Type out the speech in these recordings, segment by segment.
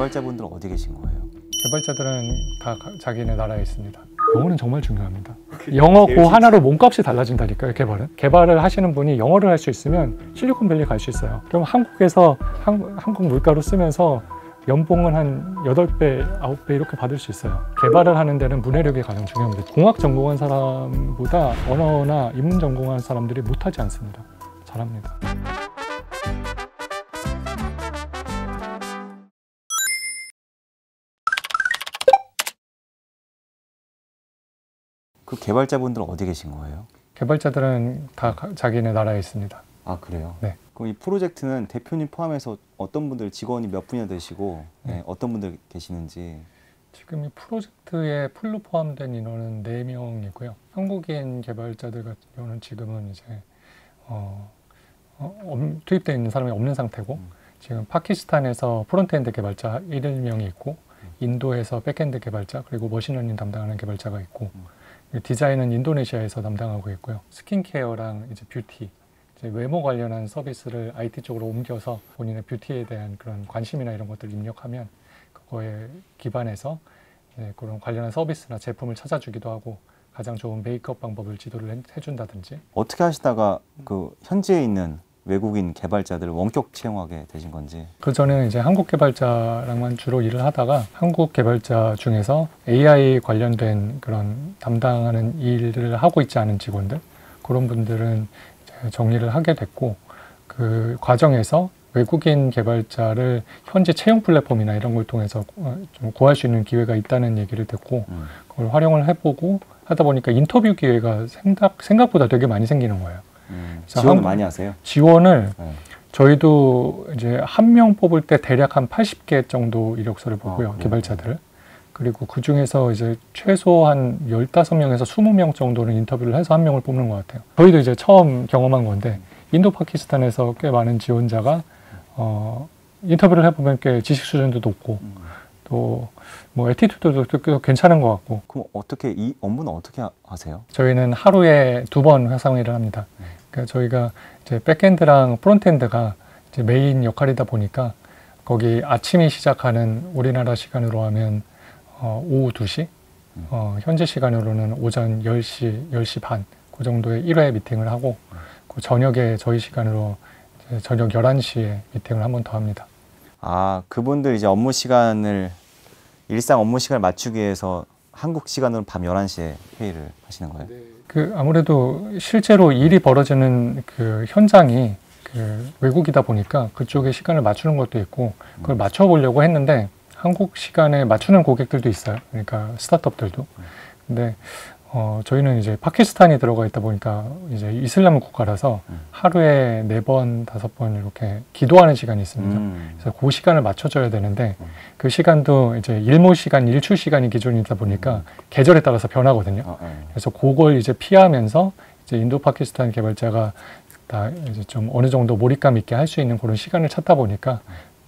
개발자분들은 어디 계신 거예요? 개발자들은 다 자기네 나라에 있습니다. 영어는 정말 중요합니다. 영어 그 하나로 몸값이 달라진다니까요. 개발을 하시는 분이 영어를 할 수 있으면 실리콘밸리 갈 수 있어요. 그럼 한국에서 한국 물가로 쓰면서 연봉은 한 8배, 9배 이렇게 받을 수 있어요. 개발을 하는 데는 문해력이 가장 중요합니다. 공학 전공한 사람보다 언어나 인문 전공한 사람들이 못하지 않습니다. 잘합니다. 그 개발자분들은 어디 계신 거예요? 개발자들은 다 자기네 나라에 있습니다. 아, 그래요? 네. 그럼 이 프로젝트는 대표님 포함해서 어떤 분들, 직원이 몇 분이나 되시고 네, 어떤 분들 계시는지. 지금 이 프로젝트에 풀로 포함된 인원은 4명이고요. 한국인 개발자들 같은 경우는 지금은 이제 투입되어 있는 사람이 없는 상태고 지금 파키스탄에서 프론트엔드 개발자 1명이 있고 인도에서 백엔드 개발자 그리고 머신러닝 담당하는 개발자가 있고 디자인은 인도네시아에서 담당하고 있고요. 스킨케어랑 이제 뷰티, 이제 외모 관련한 서비스를 IT 쪽으로 옮겨서 본인의 뷰티에 대한 그런 관심이나 이런 것들을 입력하면 그거에 기반해서 그런 관련한 서비스나 제품을 찾아주기도 하고 가장 좋은 메이크업 방법을 지도를 해준다든지. 어떻게 하시다가 그 현지에 있는 외국인 개발자들을 원격 채용하게 되신 건지. 그 전에는 이제 한국 개발자랑만 주로 일을 하다가 한국 개발자 중에서 AI 관련된 그런 담당하는 일을 하고 있지 않은 직원들 그런 분들은 이제 정리를 하게 됐고 그 과정에서 외국인 개발자를 현지 채용 플랫폼이나 이런 걸 통해서 좀 구할 수 있는 기회가 있다는 얘기를 듣고 그걸 활용을 해보고 하다 보니까 인터뷰 기회가 생각보다 되게 많이 생기는 거예요. 지원을 많이 하세요? 지원을 저희도 이제 한 명 뽑을 때 대략 한 80개 정도 이력서를 보고요. 개발자들을. 그리고 그 중에서 이제 최소 한 15명에서 20명 정도는 인터뷰를 해서 한 명을 뽑는 것 같아요. 저희도 이제 처음 경험한 건데 인도 파키스탄에서 꽤 많은 지원자가 인터뷰를 해보면 꽤 지식 수준도 높고 또 뭐 애티튜드도 괜찮은 것 같고. 그럼 어떻게 이 업무는 어떻게 하세요? 저희는 하루에 2번 회상 일을 합니다. 그러니까 저희가 이제 백엔드랑 프론트엔드가 이제 메인 역할이다 보니까 거기 아침이 시작하는 우리나라 시간으로 하면 오후 2시, 현지 시간으로는 오전 10시, 10시 반 그 정도의 1회 미팅을 하고 그 저녁에 저희 시간으로 이제 저녁 11시에 미팅을 한 번 더 합니다. 아, 그분들 이제 일상 업무 시간을 맞추기 위해서 한국 시간으로 밤 11시에 회의를 하시는 거예요? 그 아무래도 실제로 일이 벌어지는 그 현장이 그 외국이다 보니까 그쪽에 시간을 맞추는 것도 있고 그걸 맞춰보려고 했는데 한국 시간에 맞추는 고객들도 있어요. 그러니까 스타트업들도. 근데 저희는 이제 파키스탄이 들어가 있다 보니까 이제 이슬람 국가라서 하루에 4번, 5번 이렇게 기도하는 시간이 있습니다. 그래서 그 시간을 맞춰줘야 되는데 그 시간도 이제 일모 시간, 일출 시간이 기준이다 보니까 계절에 따라서 변하거든요. 그래서 그걸 이제 피하면서 이제 인도 파키스탄 개발자가 다 이제 좀 어느 정도 몰입감 있게 할 수 있는 그런 시간을 찾다 보니까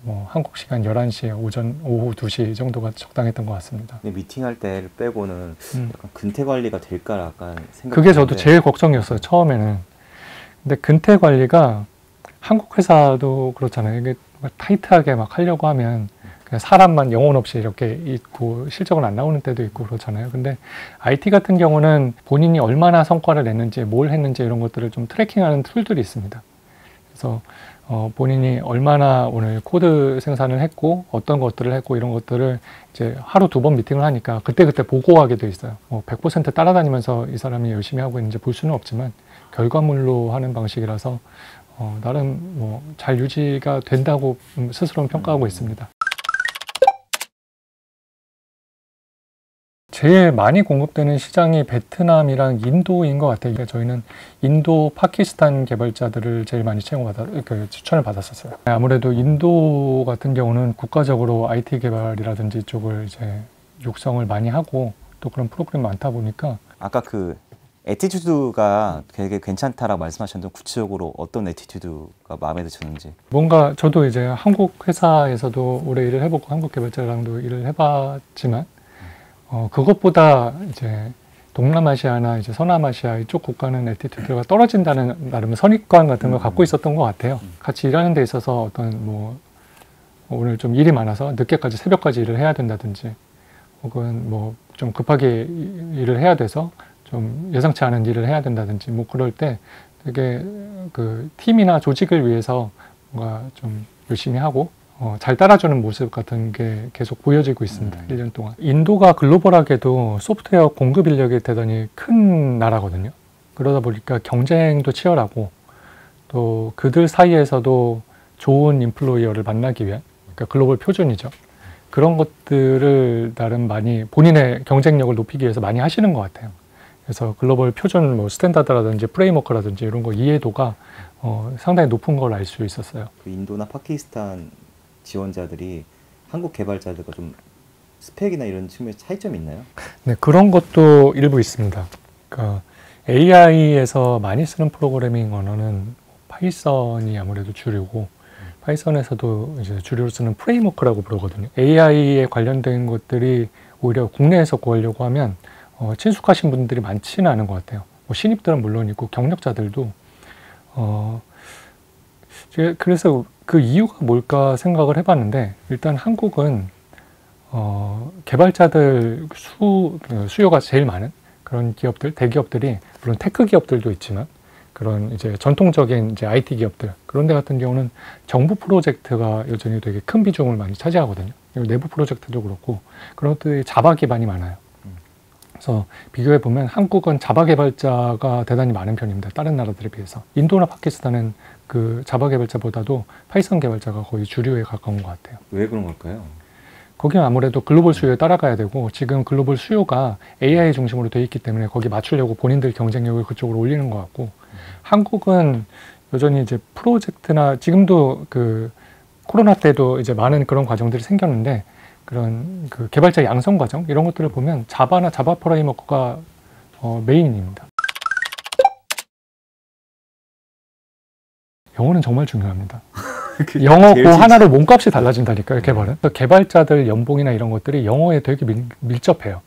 뭐 한국 시간 11시에 오후 2시 정도가 적당했던 것 같습니다. 근데 미팅할 때를 빼고는 약간 근태 관리가 될까 약간 생각. 그게 저도 제일 걱정이었어요. 처음에는. 근데 근태 관리가 한국 회사도 그렇잖아요. 이게 타이트하게 막 하려고 하면 그냥 사람만 영혼 없이 이렇게 있고 실적은 안 나오는 때도 있고 그렇잖아요. 근데 IT 같은 경우는 본인이 얼마나 성과를 냈는지 뭘 했는지 이런 것들을 좀 트래킹하는 툴들이 있습니다. 그래서 본인이 얼마나 오늘 코드 생산을 했고 어떤 것들을 했고 이런 것들을 이제 하루 2번 미팅을 하니까 그때그때 보고하게 돼 있어요. 100% 따라다니면서 이 사람이 열심히 하고 있는지 볼 수는 없지만 결과물로 하는 방식이라서 나름 뭐 잘 유지가 된다고 스스로는 평가하고 있습니다. 제일 많이 공급되는 시장이 베트남이랑 인도인 것 같아요. 그러니까 저희는 인도, 파키스탄 개발자들을 제일 많이 추천을 받았었어요. 아무래도 인도 같은 경우는 국가적으로 IT 개발이라든지 쪽을 이제 육성을 많이 하고 또 그런 프로그램이 많다 보니까. 아까 그 애티튜드가 되게 괜찮다라고 말씀하셨는데 구체적으로 어떤 애티튜드가 마음에 드셨는지. 뭔가 저도 이제 한국 회사에서도 오래 일을 해보고 한국 개발자랑도 일을 해봤지만 그것보다 이제 동남아시아나 이제 서남아시아 이쪽 국가는 애티튜드가 떨어진다는 나름의 선입관 같은 걸 갖고 있었던 것 같아요. 같이 일하는 데 있어서 어떤 뭐 오늘 좀 일이 많아서 늦게까지 새벽까지 일을 해야 된다든지 혹은 뭐 좀 급하게 일을 해야 돼서 좀 예상치 않은 일을 해야 된다든지 뭐 그럴 때 되게 그 팀이나 조직을 위해서 뭔가 좀 열심히 하고 잘 따라주는 모습 같은 게 계속 보여지고 있습니다. 1년 동안. 인도가 글로벌하게도 소프트웨어 공급 인력이 대단히 큰 나라거든요. 그러다 보니까 경쟁도 치열하고 또 그들 사이에서도 좋은 인플로이어를 만나기 위한 그러니까 글로벌 표준이죠. 그런 것들을 나름 많이 본인의 경쟁력을 높이기 위해서 많이 하시는 것 같아요. 그래서 글로벌 표준 뭐 스탠다드라든지 프레임워크라든지 이런 거 이해도가 상당히 높은 걸 알 수 있었어요. 그 인도나 파키스탄 지원자들이 한국 개발자들과 좀 스펙이나 이런 측면에 차이점이 있나요? 네, 그런 것도 일부 있습니다. 그러니까 AI에서 많이 쓰는 프로그래밍 언어는 파이썬이 아무래도 주류고 파이썬에서도 이제 주류로 쓰는 프레임워크라고 부르거든요. AI에 관련된 것들이 오히려 국내에서 구하려고 하면 친숙하신 분들이 많지는 않은 것 같아요. 뭐 신입들은 물론이고 경력자들도 그래서 그 이유가 뭘까 생각을 해봤는데 일단 한국은 개발자들 수요가 제일 많은 그런 기업들, 대기업들이 물론 테크 기업들도 있지만 그런 이제 전통적인 이제 IT 기업들 그런 데 같은 경우는 정부 프로젝트가 여전히 되게 큰 비중을 많이 차지하거든요. 그리고 내부 프로젝트도 그렇고 그런 것들이 자바 기반이 많아요. 그래서 비교해 보면 한국은 자바 개발자가 대단히 많은 편입니다. 다른 나라들에 비해서. 인도나 파키스탄은 그 자바 개발자보다도 파이썬 개발자가 거의 주류에 가까운 것 같아요. 왜 그런 걸까요? 거기는 아무래도 글로벌 수요에 따라가야 되고 지금 글로벌 수요가 AI 중심으로 돼 있기 때문에 거기 맞추려고 본인들 경쟁력을 그쪽으로 올리는 것 같고 한국은 여전히 이제 프로젝트나 지금도 그 코로나 때도 이제 많은 그런 과정들이 생겼는데 그런 그 개발자 양성 과정 이런 것들을 보면 자바나 자바 프레임워크가 메인입니다. 영어는 정말 중요합니다. 영어 그 하나로 몸값이 달라진다니까요, 개발은. 개발자들 연봉이나 이런 것들이 영어에 되게 밀접해요.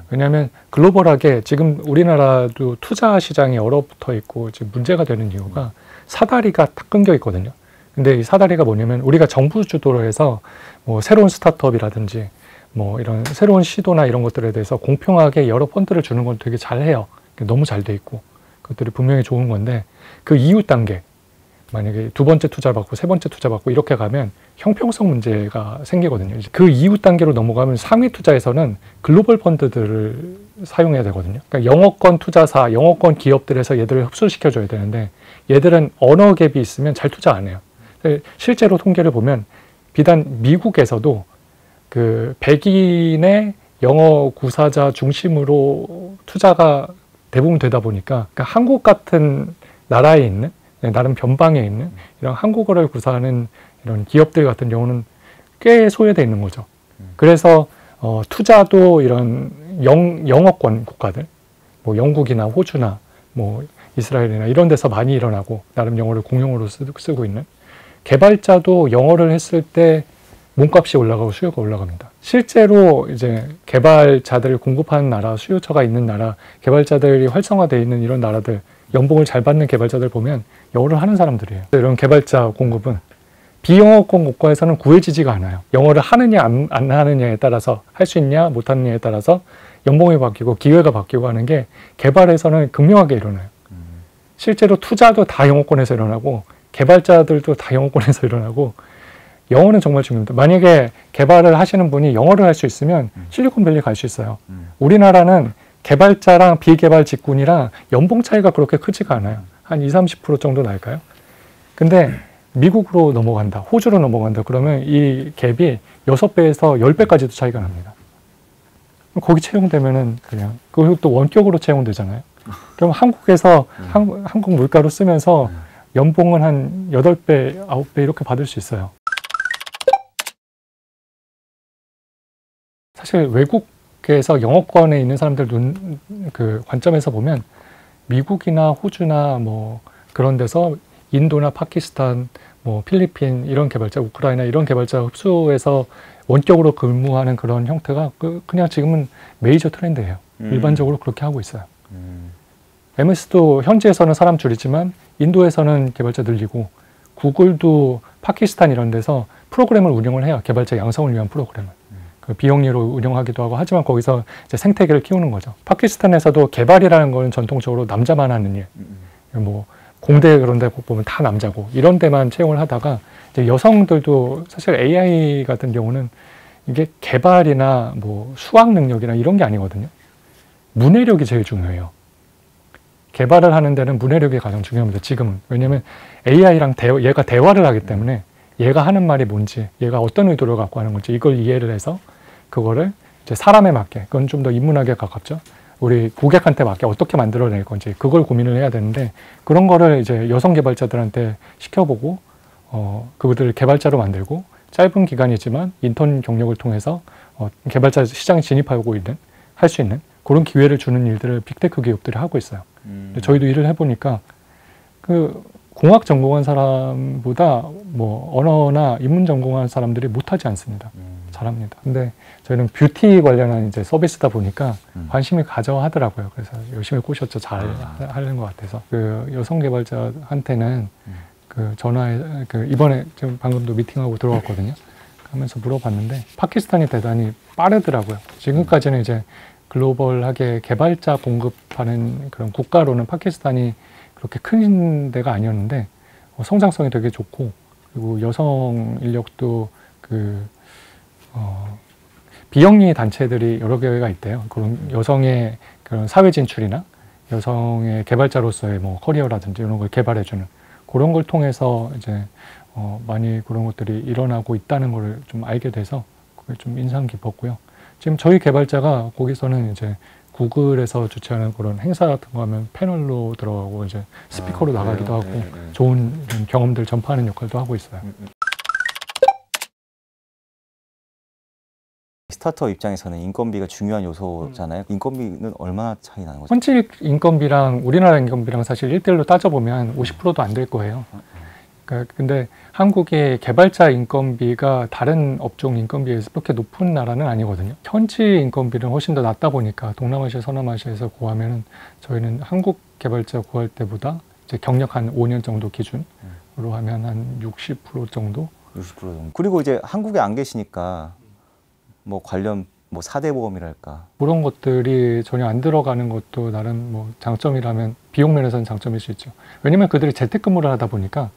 왜냐하면 글로벌하게 지금 우리나라도 투자 시장이 얼어붙어 있고 지금 문제가 되는 이유가 사다리가 딱 끊겨 있거든요. 근데 이 사다리가 뭐냐면 우리가 정부 주도로 해서 뭐 새로운 스타트업이라든지 뭐 이런 새로운 시도나 이런 것들에 대해서 공평하게 여러 펀드를 주는 건 되게 잘해요. 너무 잘 돼 있고 그것들이 분명히 좋은 건데 그 이후 단계 만약에 두 번째 투자 받고 세 번째 투자 받고 이렇게 가면 형평성 문제가 생기거든요. 그 이후 단계로 넘어가면 상위 투자에서는 글로벌 펀드들을 사용해야 되거든요. 그러니까 영어권 투자사, 영어권 기업들에서 얘들을 흡수시켜줘야 되는데 얘들은 언어 갭이 있으면 잘 투자 안 해요. 실제로 통계를 보면 비단 미국에서도 그 백인의 영어 구사자 중심으로 투자가 대부분 되다 보니까 그러니까 한국 같은 나라에 있는 나름 변방에 있는 이런 한국어를 구사하는 이런 기업들 같은 경우는 꽤 소외되어 있는 거죠. 그래서 투자도 이런 영어권 국가들, 뭐 영국이나 호주나 뭐 이스라엘이나 이런 데서 많이 일어나고 나름 영어를 공용어로 쓰고 있는 개발자도 영어를 했을 때 몸값이 올라가고 수요가 올라갑니다. 실제로 이제 개발자들을 공급하는 나라, 수요처가 있는 나라, 개발자들이 활성화되어 있는 이런 나라들, 연봉을 잘 받는 개발자들 보면 영어를 하는 사람들이에요. 이런 개발자 공급은 비영어권 국가에서는 구해지지가 않아요. 영어를 하느냐 안 하느냐에 따라서 할 수 있냐 못 하느냐에 따라서 연봉이 바뀌고 기회가 바뀌고 하는 게 개발에서는 극명하게 일어나요. 실제로 투자도 다 영어권에서 일어나고 개발자들도 다 영어권에서 일어나고 영어는 정말 중요합니다. 만약에 개발을 하시는 분이 영어를 할 수 있으면 실리콘밸리 갈 수 있어요. 우리나라는 개발자랑 비개발 직군이랑 연봉 차이가 그렇게 크지가 않아요. 한 20-30% 정도 날까요? 근데 미국으로 넘어간다, 호주로 넘어간다 그러면 이 갭이 6배에서 10배까지도 차이가 납니다. 거기 채용되면은 그냥 그리고 또 원격으로 채용되잖아요. 그럼 한국에서 한국 물가로 쓰면서 연봉은 한 8배, 9배 이렇게 받을 수 있어요. 사실 외국에서 영어권에 있는 사람들 그 관점에서 보면 미국이나 호주나 뭐 그런 데서 인도나 파키스탄, 뭐 필리핀 이런 개발자, 우크라이나 이런 개발자 흡수해서 원격으로 근무하는 그런 형태가 그냥 지금은 메이저 트렌드예요. 일반적으로 그렇게 하고 있어요. MS도 현지에서는 사람 줄이지만 인도에서는 개발자 늘리고 구글도 파키스탄 이런 데서 프로그램을 운영을 해요. 개발자 양성을 위한 프로그램을. 그 비영리로 운영하기도 하고 하지만 거기서 이제 생태계를 키우는 거죠. 파키스탄에서도 개발이라는 건 전통적으로 남자만 하는 일. 뭐 공대 그런 데 보면 다 남자고 이런 데만 채용을 하다가 이제 여성들도 사실 AI 같은 경우는 이게 개발이나 뭐 수학 능력이나 이런 게 아니거든요. 문해력이 제일 중요해요. 개발을 하는 데는 문해력이 가장 중요합니다. 지금은. 왜냐하면 AI랑 얘가 대화를 하기 때문에 얘가 하는 말이 뭔지, 얘가 어떤 의도를 갖고 하는 건지 이걸 이해를 해서 그거를 이제 사람에 맞게, 그건 좀 더 인문학에 가깝죠. 우리 고객한테 맞게 어떻게 만들어낼 건지 그걸 고민을 해야 되는데 그런 거를 이제 여성 개발자들한테 시켜보고 그들을 개발자로 만들고 짧은 기간이지만 인턴 경력을 통해서 개발자 시장에 진입하고 있는, 할 수 있는 그런 기회를 주는 일들을 빅테크 기업들이 하고 있어요. 근데 저희도 일을 해보니까 그 공학 전공한 사람보다 뭐 언어나 인문 전공한 사람들이 못하지 않습니다. 잘합니다. 근데 저희는 뷰티 관련한 이제 서비스다 보니까 관심을 가져 하더라고요. 그래서 열심히 꼬셨죠. 잘 하는 것 같아서. 그 여성 개발자한테는 그 전화에 그 이번에 지금 방금도 미팅하고 들어왔거든요. 하면서 물어봤는데 파키스탄이 대단히 빠르더라고요. 지금까지는 이제 글로벌하게 개발자 공급하는 그런 국가로는 파키스탄이 그렇게 큰 데가 아니었는데 성장성이 되게 좋고 그리고 여성 인력도 그 비영리 단체들이 여러 개가 있대요. 그런 여성의 그런 사회 진출이나 여성의 개발자로서의 뭐 커리어라든지 이런 걸 개발해주는 그런 걸 통해서 이제 많이 그런 것들이 일어나고 있다는 걸 좀 알게 돼서 그게 좀 인상 깊었고요. 지금 저희 개발자가 거기서는 이제 구글에서 주최하는 그런 행사 같은 거 하면 패널로 들어가고 이제 스피커로 나가기도 하고 좋은 경험들 전파하는 역할도 하고 있어요. 스타트업 입장에서는 인건비가 중요한 요소잖아요. 인건비는 얼마나 차이 나는 거죠? 현지 인건비랑 우리나라 인건비랑 사실 1대1로 따져보면 50%도 안 될 거예요. 그러니까 근데 한국의 개발자 인건비가 다른 업종 인건비에서 그렇게 높은 나라는 아니거든요. 현지 인건비는 훨씬 더 낮다 보니까 동남아시아, 서남아시아에서 구하면은 저희는 한국 개발자 구할 때보다 이제 경력 한 5년 정도 기준으로 하면 한 60% 정도? 60% 정도. 그리고 이제 한국에 안 계시니까 뭐 관련 뭐 4대 보험이랄까 그런 것들이 전혀 안 들어가는 것도 나름 뭐 장점이라면 비용 면에서는 장점일 수 있죠. 왜냐면 그들이 재택근무를 하다 보니까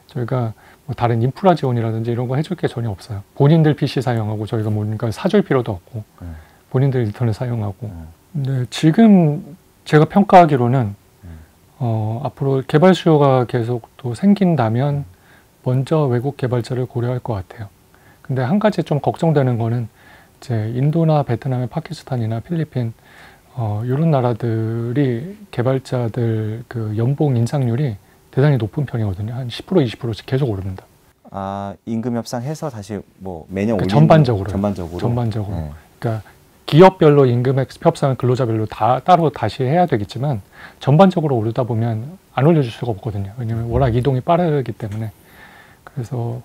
저희가 뭐 다른 인프라 지원이라든지 이런 거 해줄 게 전혀 없어요. 본인들 PC 사용하고 저희가 뭔가 사줄 필요도 없고 본인들 인터넷 사용하고. 근데 지금 제가 평가하기로는 앞으로 개발 수요가 계속 또 생긴다면 먼저 외국 개발자를 고려할 것 같아요. 근데 한 가지 좀 걱정되는 거는 이제 인도나 베트남, 파키스탄이나 필리핀 이런 나라들이 개발자들 그 연봉 인상률이 대단히 높은 편이거든요. 한 10%, 20%씩 계속 오릅니다. 아, 임금 협상해서 다시 뭐 매년 올리는 전반적으로. 네. 그러니까 기업별로 임금 협상을 근로자별로 다 따로 다시 해야 되겠지만 전반적으로 오르다 보면 안 올려줄 수가 없거든요. 왜냐하면 워낙 이동이 빠르기 때문에. 그래서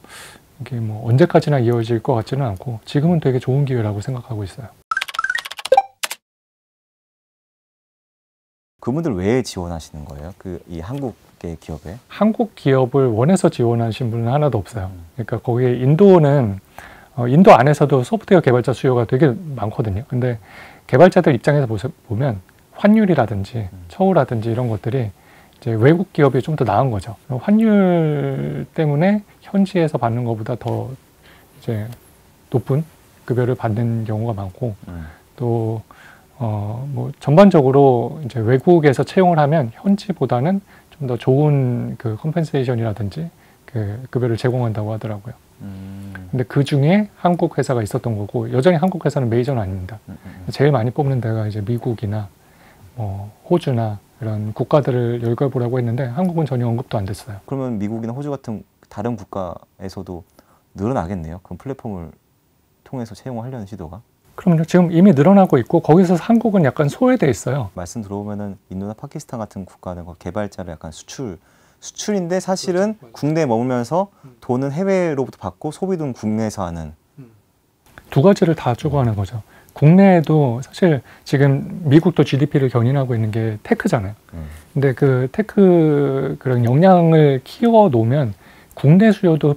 이게 뭐 언제까지나 이어질 것 같지는 않고 지금은 되게 좋은 기회라고 생각하고 있어요. 그분들 왜 지원하시는 거예요? 이 한국의 기업에? 한국 기업을 원해서 지원하신 분은 하나도 없어요. 그러니까 거기에 인도는 인도 안에서도 소프트웨어 개발자 수요가 되게 많거든요. 근데 개발자들 입장에서 보면 환율이라든지 처우라든지 이런 것들이 이제 외국 기업이 좀 더 나은 거죠. 환율 때문에 현지에서 받는 것보다 더 이제 높은 급여를 받는 경우가 많고 또 뭐 전반적으로 이제 외국에서 채용을 하면 현지보다는 좀 더 좋은 그 컴펜세이션이라든지 그 급여를 제공한다고 하더라고요. 근데 그 중에 한국 회사가 있었던 거고 여전히 한국 회사는 메이저는 아닙니다. 제일 많이 뽑는 데가 이제 미국이나 뭐 호주나 이런 국가들을 열거해보라고 했는데 한국은 전혀 언급도 안 됐어요. 그러면 미국이나 호주 같은 다른 국가에서도 늘어나겠네요. 그럼 플랫폼을 통해서 채용을 하려는 시도가? 그럼요. 지금 이미 늘어나고 있고 거기서 한국은 약간 소외돼 있어요. 말씀 들어보면은 인도나 파키스탄 같은 국가는 개발자를 약간 수출인데 사실은 그렇죠. 국내에 머물면서 돈은 해외로부터 받고 소비는 국내에서 하는. 두 가지를 다 추구하는 거죠. 국내에도 사실 지금 미국도 GDP를 견인하고 있는 게 테크잖아요. 근데 그 테크 그런 역량을 키워 놓으면 국내 수요도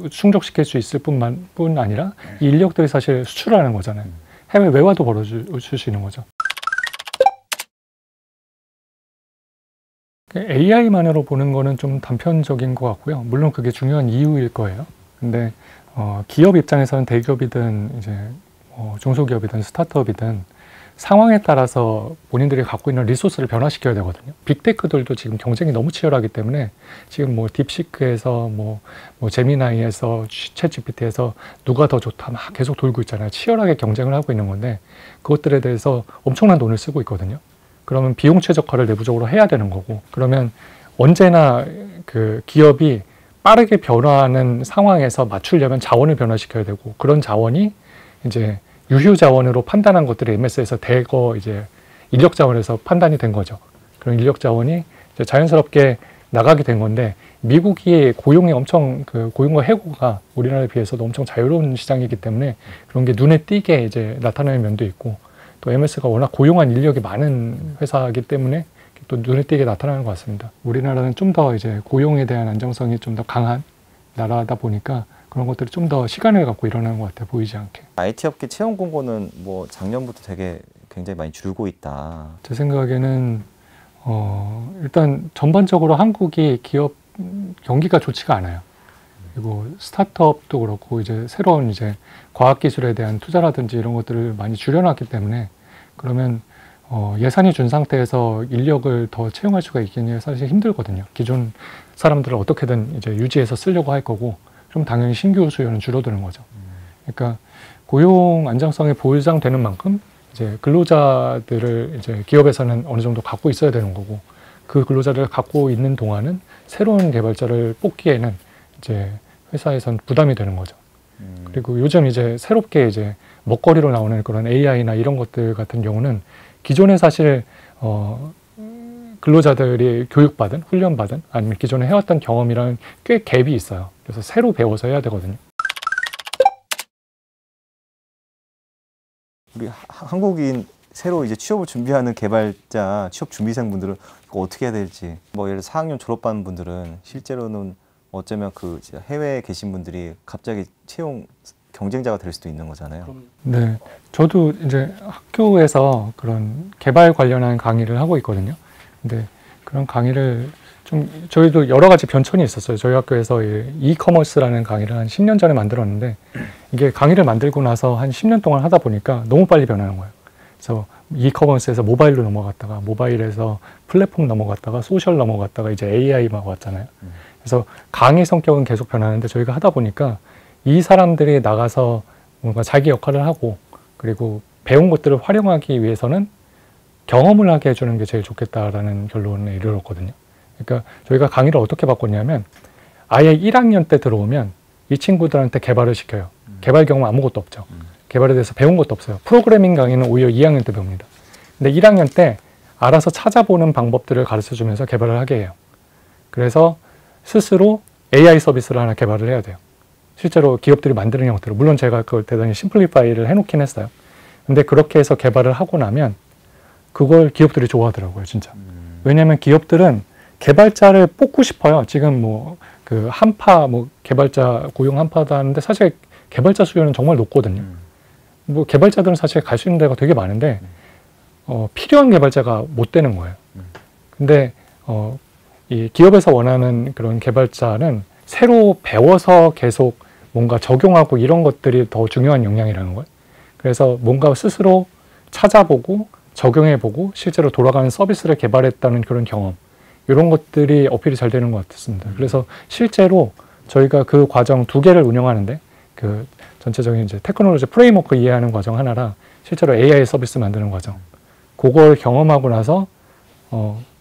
충족시킬 수 있을 뿐 아니라 이 인력들이 사실 수출하는 거잖아요. 해외 외화도 벌어줄 수 있는 거죠. AI만으로 보는 거는 좀 단편적인 것 같고요. 물론 그게 중요한 이유일 거예요. 근데 기업 입장에서는 대기업이든 이제 중소기업이든 스타트업이든 상황에 따라서 본인들이 갖고 있는 리소스를 변화시켜야 되거든요. 빅테크들도 지금 경쟁이 너무 치열하기 때문에 지금 뭐 딥시크에서 뭐 제미나이에서 챗GPT에서 누가 더 좋다 막 계속 돌고 있잖아요. 치열하게 경쟁을 하고 있는 건데 그것들에 대해서 엄청난 돈을 쓰고 있거든요. 그러면 비용 최적화를 내부적으로 해야 되는 거고, 그러면 언제나 그 기업이 빠르게 변화하는 상황에서 맞추려면 자원을 변화시켜야 되고, 그런 자원이 이제 유휴 자원으로 판단한 것들이 MS에서 대거 이제 인력 자원에서 판단이 된 거죠. 그런 인력 자원이 이제 자연스럽게 나가게 된 건데, 미국이 고용이 엄청 고용과 해고가 우리나라에 비해서도 엄청 자유로운 시장이기 때문에 그런 게 눈에 띄게 이제 나타나는 면도 있고, 또 MS가 워낙 고용한 인력이 많은 회사이기 때문에 또 눈에 띄게 나타나는 것 같습니다. 우리나라는 좀 더 이제 고용에 대한 안정성이 좀 더 강한 나라다 보니까 그런 것들이 좀 더 시간을 갖고 일어나는 것 같아요. 보이지 않게. IT 업계 채용 공고는 뭐 작년부터 되게 굉장히 많이 줄고 있다. 제 생각에는 일단 전반적으로 한국이 기업 경기가 좋지가 않아요. 그리고 스타트업도 그렇고 이제 새로운 이제 과학기술에 대한 투자라든지 이런 것들을 많이 줄여놨기 때문에, 그러면 예산이 준 상태에서 인력을 더 채용할 수가 있겠냐 사실 힘들거든요. 기존 사람들을 어떻게든 이제 유지해서 쓰려고 할 거고, 그럼 당연히 신규 수요는 줄어드는 거죠. 그러니까 고용 안정성이 보장되는 만큼 이제 근로자들을 이제 기업에서는 어느 정도 갖고 있어야 되는 거고, 그 근로자를 갖고 있는 동안은 새로운 개발자를 뽑기에는 이제 회사에선 부담이 되는 거죠. 그리고 요즘 이제 새롭게 이제 먹거리로 나오는 그런 AI나 이런 것들 같은 경우는 기존에 사실 근로자들이 교육받은, 훈련받은, 아니면 기존에 해왔던 경험이랑 꽤 갭이 있어요. 그래서 새로 배워서 해야 되거든요. 우리 한국인 새로 이제 취업을 준비하는 개발자, 취업 준비생분들은 이거 어떻게 해야 될지, 뭐 예를 들어 4학년 졸업한 분들은 실제로는 어쩌면 그 해외에 계신 분들이 갑자기 채용 경쟁자가 될 수도 있는 거잖아요. 네, 저도 이제 학교에서 그런 개발 관련한 강의를 하고 있거든요. 근데 그런 강의를 좀 저희도 여러 가지 변천이 있었어요. 저희 학교에서 이커머스라는 강의를 한 10년 전에 만들었는데, 이게 강의를 만들고 나서 한 10년 동안 하다 보니까 너무 빨리 변하는 거예요. 그래서 이커머스에서 모바일로 넘어갔다가, 모바일에서 플랫폼 넘어갔다가, 소셜 넘어갔다가 이제 AI 막 왔잖아요. 그래서 강의 성격은 계속 변하는데, 저희가 하다 보니까 이 사람들이 나가서 뭔가 자기 역할을 하고, 그리고 배운 것들을 활용하기 위해서는 경험을 하게 해주는 게 제일 좋겠다라는 결론에 이르렀거든요. 그러니까 저희가 강의를 어떻게 바꿨냐면, 아예 1학년 때 들어오면 이 친구들한테 개발을 시켜요. 개발 경험 아무것도 없죠. 개발에 대해서 배운 것도 없어요. 프로그래밍 강의는 오히려 2학년 때 배웁니다. 근데 1학년 때 알아서 찾아보는 방법들을 가르쳐주면서 개발을 하게 해요. 그래서 스스로 AI 서비스를 하나 개발을 해야 돼요. 실제로 기업들이 만드는 형태로. 물론 제가 그걸 대단히 심플리파이를 해놓긴 했어요. 근데 그렇게 해서 개발을 하고 나면 그걸 기업들이 좋아하더라고요, 진짜. 왜냐하면 기업들은 개발자를 뽑고 싶어요. 지금 뭐 그 한파, 뭐 개발자 고용 한파다 하는데 사실 개발자 수요는 정말 높거든요. 뭐 개발자들은 사실 갈 수 있는 데가 되게 많은데 필요한 개발자가 못 되는 거예요. 근데 이 기업에서 원하는 그런 개발자는 새로 배워서 계속 뭔가 적용하고 이런 것들이 더 중요한 역량이라는 거예요. 그래서 뭔가 스스로 찾아보고 적용해보고 실제로 돌아가는 서비스를 개발했다는 그런 경험, 이런 것들이 어필이 잘 되는 것 같습니다. 그래서 실제로 저희가 그 과정 2개를 운영하는데, 그 전체적인 이제 테크놀로지 프레임워크 이해하는 과정 하나랑 실제로 AI 서비스 만드는 과정, 그걸 경험하고 나서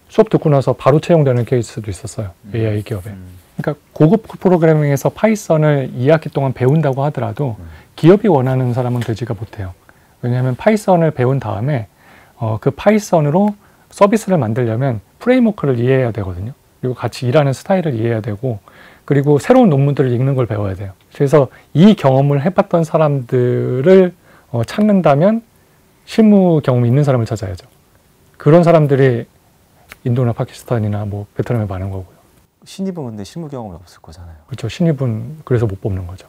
수업 듣고 나서 바로 채용되는 케이스도 있었어요. AI 기업에. 그러니까 고급 프로그래밍에서 파이썬을 2학기 동안 배운다고 하더라도 기업이 원하는 사람은 되지가 못해요. 왜냐하면 파이썬을 배운 다음에 그 파이썬으로 서비스를 만들려면 프레임워크를 이해해야 되거든요. 그리고 같이 일하는 스타일을 이해해야 되고, 그리고 새로운 논문들을 읽는 걸 배워야 돼요. 그래서 이 경험을 해봤던 사람들을 찾는다면 실무 경험이 있는 사람을 찾아야죠. 그런 사람들이 인도나 파키스탄이나 뭐 베트남에 많은 거고요. 신입은 근데 실무 경험이 없을 거잖아요. 그렇죠. 신입은 그래서 못 뽑는 거죠.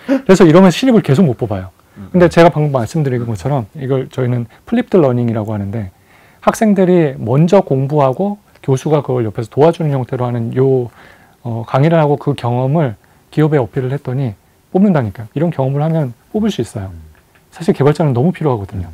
그래서 이러면 신입을 계속 못 뽑아요. 근데 제가 방금 말씀드린 것처럼 이걸 저희는 플립드 러닝이라고 하는데 학생들이 먼저 공부하고 교수가 그걸 옆에서 도와주는 형태로 하는 강의를 하고 그 경험을 기업에 어필을 했더니 뽑는다니까요. 이런 경험을 하면 뽑을 수 있어요. 사실 개발자는 너무 필요하거든요.